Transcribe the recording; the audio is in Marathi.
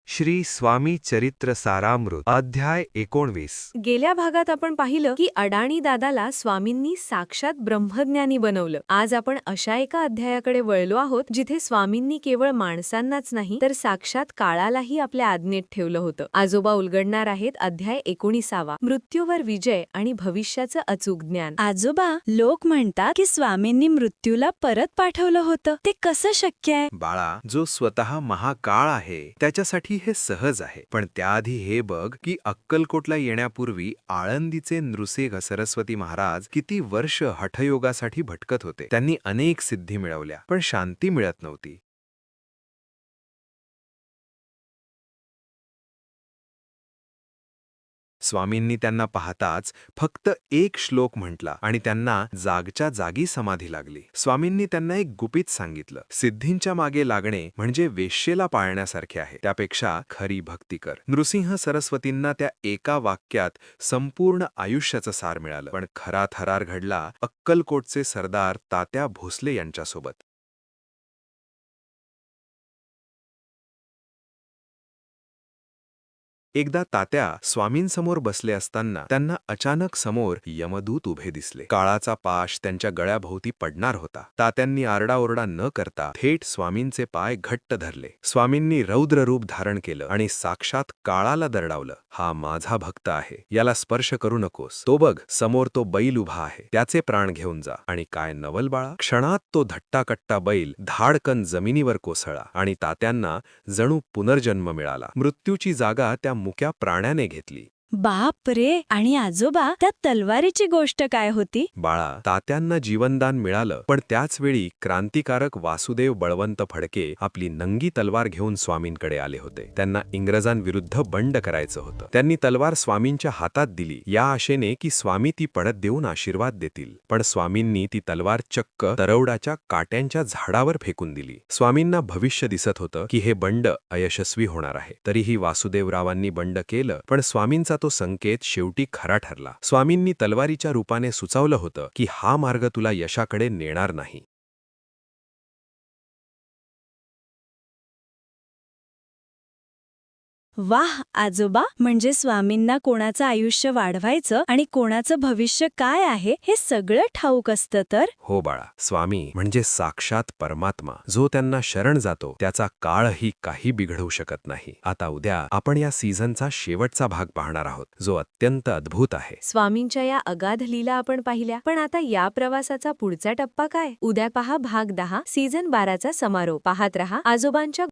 श्री स्वामी चरित्र सारामृत अध्याय 19। गेल्या भागात आपण पाहिलं की अडाणी दादाला स्वामींनी साक्षात ब्रह्मज्ञानी बनवलं. आज आपण अशा एका अध्यायाकडे वळलो आहोत जिथे स्वामींनी केवळ माणसांनाच नाही तर साक्षात काळालाही आपल्या आज्ञेत ठेवलं होतं. आजोबा उलगडणार आहेत अध्याय 19. मृत्यूवर विजय आणि भविष्याचं अचूक ज्ञान. आजोबा, लोक म्हणतात की स्वामींनी मृत्यूला परत पाठवलं होतं. ते कसं शक्य आहे? बाळा, जो स्वतः महाकाळ आहे त्याच्यासाठी हे सहज आहे. पण त्याआधी हे बघ की अक्कलकोटला येण्यापूर्वी आळंदीचे नृसिंह सरस्वती महाराज किती वर्ष हठयोगासाठी भटकत होते. त्यांनी अनेक सिद्धी मिळवल्या पण शांती मिळत नव्हती. स्वामींनी त्यांना पाहताच फक्त एक श्लोक म्हटला आणि त्यांना जागच्या जागी समाधी लागली. स्वामींनी त्यांना एक गुपित सांगितलं, सिद्धींच्या मागे लागणे म्हणजे वेश्येला पाळण्यासारखे आहे. त्यापेक्षा खरी भक्ती कर. नृसिंह सरस्वतींना त्या एका वाक्यात संपूर्ण आयुष्याचं सार मिळालं. पण खरा थरार घडला अक्कलकोटचे सरदार तात्या भोसले यांच्यासोबत. एकदा तात्या स्वामींसमोर बसले असताना त्यांना अचानक समोर यमदूत उभे दिसले. काळाचा पाश त्यांच्या गळ्याभोवती पडणार होता. तात्यांनी आरडाओरडा न करता थेट स्वामींचे पाय घट्ट धरले. स्वामींनी रौद्र रूप धारण केलं आणि साक्षात काळाला दरडावलं. हा माझा भक्त आहे, याला स्पर्श करू नकोस. तो बघ, समोर तो बैल उभा आहे, त्याचे प्राण घेऊन जा. आणि काय नवल बाळा, क्षणात तो धट्टाकट्टा बैल धाडकन जमिनीवर कोसळला आणि तात्यांना जणू पुनर्जन्म मिळाला. मृत्यूची जागा त्या मुक्या प्राण्याने घेतली. बाप रे! आणि आजोबा, त्या तलवारीची गोष्ट काय होती? बाळा, तात्यांना जीवनदान मिळालं पण त्याच वेळी क्रांतिकारक वासुदेव बळवंत फडके आपली नंगी तलवार घेऊन स्वामींकडे आले होते. त्यांना इंग्रजांविरुद्ध बंड करायचं होतं. त्यांनी तलवार स्वामींच्या हातात दिली या आशेने की स्वामी ती पडत देऊन आशीर्वाद देतील. पण स्वामींनी ती तलवार चक्क तरवडाच्या काट्यांच्या झाडावर फेकून दिली. स्वामींना भविष्य दिसत होतं की हे बंड अयशस्वी होणार आहे. तरीही वासुदेवरावांनी बंड केलं पण स्वामींचा तो संकेत शेवटी खरा ठरला. स्वामींनी तलवारीच्या रूपाने सुचवलं होतं की हा मार्ग तुला यशाकडे नेणार नाही. वाह आजोबा, म्हणजे स्वामींना कोणाचं आयुष्य वाढवायचं आणि कोणाचं भविष्य काय आहे हे सगळं ठाऊक असतं तर? हो बाळा, स्वामी म्हणजे साक्षात परमात्मा. जो त्यांना शरण जातो त्याचा काळही काही बिघडवू शकत नाही. आता उद्या आपण या सीझनचा शेवटचा भाग पाहणार आहोत जो अत्यंत अद्भुत आहे. स्वामींच्या या अगाध लीला आपण पाहिल्या, पण आता या प्रवासाचा पुढचा टप्पा काय? उद्या पहा भाग 10 सीझन 12चा समारोप. पाहत रहा आजोबांच्या